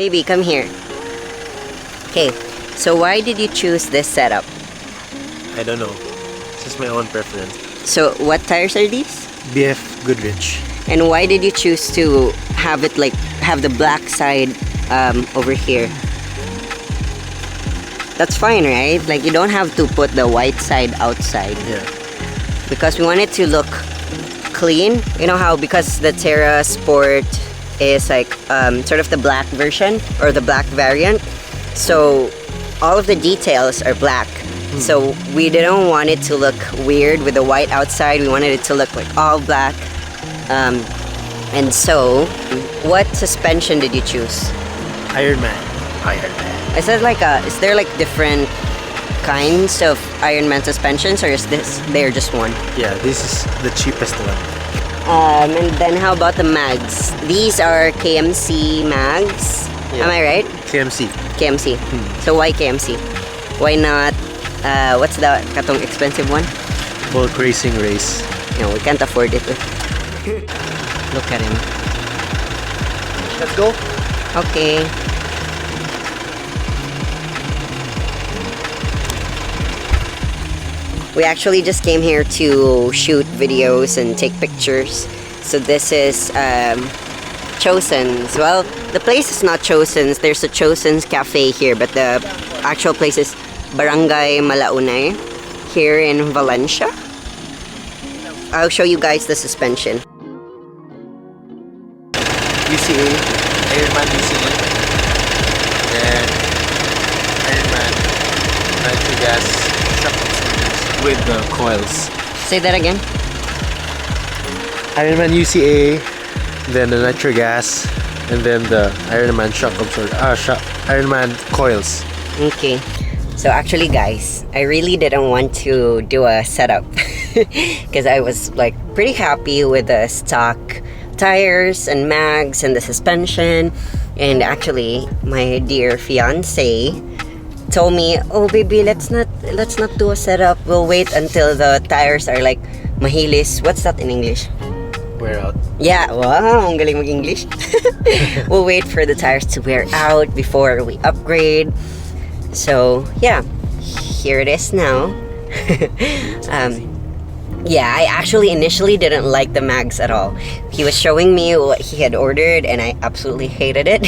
Baby, come here. Okay, so why did you choose this setup? I don't know. It's just my own preference. So what tires are these? BF Goodrich. And why did you choose to have it like have the black side over here? That's fine, right? Like you don't have to put the white side outside. Yeah. Because we want it to look clean. You know how because the Terra Sport is like sort of the black version or the black variant. So all of the details are black. So we didn't want it to look weird with the white outside. We wanted it to look like all black. And so, what suspension did you choose? Ironman. Is there like different kinds of Ironman suspensions, or is there just one? Yeah, this is the cheapest one. And then how about the mags? These are KMC mags. Yeah. Am I right? KMC. KMC. So why KMC? Why not? What's the katong expensive one? Bulk racing race. No, we can't afford it. Look at him. Let's go. Okay. We actually just came here to shoot videos and take pictures. So this is Chosen's. Well, the place is not Chosen's. There's a Chosen's cafe here, but the actual place is Barangay Malaunay here in Valencia. I'll show you guys the suspension. UCA, Ironman UCA, then Ironman nitro gas shock absorbers with the coils. Say that again. Ironman UCA, then the nitro gas, and then the Ironman shock absorber. Ironman coils. Okay. So actually guys, I really didn't want to do a setup because I was like pretty happy with the stock tires and mags and the suspension. And actually my dear fiance told me, oh baby, let's not do a setup. We'll wait until the tires are like mahilis. What's that in English? Wear out. Yeah, wow, ang galing mag-English. We'll wait for the tires to wear out before we upgrade. So yeah, here it is now. Yeah, I actually initially didn't like the mags at all. He was showing me what he had ordered and I absolutely hated it.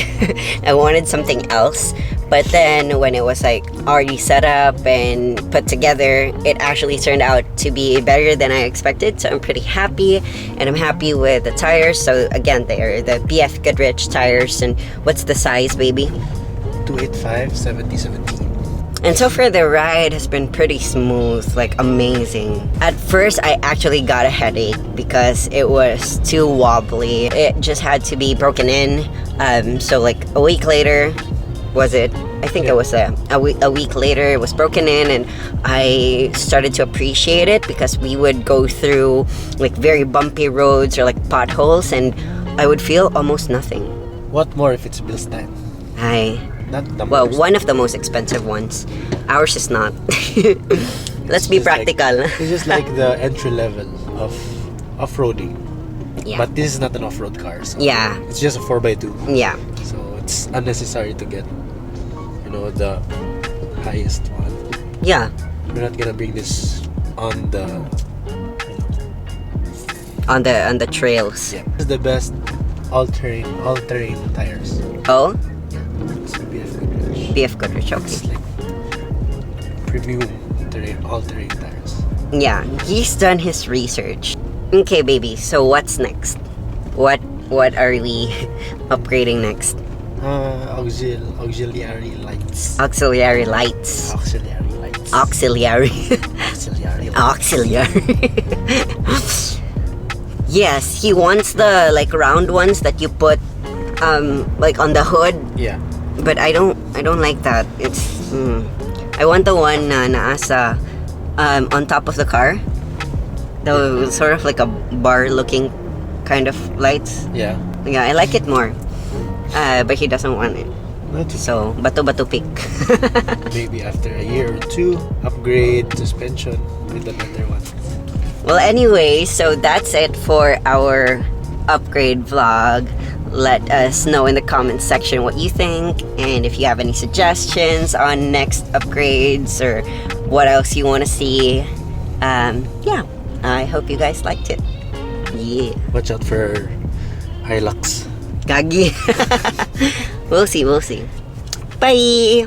I wanted something else. But then when it was like already set up and put together, it actually turned out to be better than I expected. So I'm pretty happy, and I'm happy with the tires. So again, they are the BF Goodrich tires. And what's the size, baby? 285 70/17. And so far the ride has been pretty smooth, like amazing. At first I actually got a headache because it was too wobbly. It just had to be broken in. So like a week later, was it? I think it was a week later it was broken in, and I started to appreciate it because we would go through like very bumpy roads or like potholes and I would feel almost nothing. What more if it's Bilstein? Not the Well, most. one of the most expensive ones. Ours is not. Let's be practical. It's just like the entry level of off-roading. Yeah. But this is not an off-road car. So Yeah. it's just a 4x2. Yeah. So it's unnecessary to get, the highest one. Yeah. We're not gonna bring this on the, On the trails. yeah. It's the best all-terrain tires. Oh, It's the BF Goodrich. BF Goodrich. It's Okay. like premium all-terrain tires. Yeah, he's done his research. Okay, baby. So what's next? What are we upgrading next? Auxiliary lights. Auxiliary lights. Auxiliary lights. Auxiliary. Auxiliary lights. Auxiliary. Yes, he wants the like round ones that you put like on the hood. Yeah. But I don't like that. It's I want the one na naasa on top of the car. The sort of like a bar looking kind of lights. Yeah. Yeah, I like it more. But he doesn't want it. Not to So bato pick. maybe after a year or two, upgrade suspension with a better one. Well, anyway, so that's it for our upgrade vlog. let us know in the comments section what you think, and if you have any suggestions on next upgrades or what else you want to see. Yeah, I hope you guys liked it. Yeah. Watch out for Hilux. Gagi. We'll see. Bye.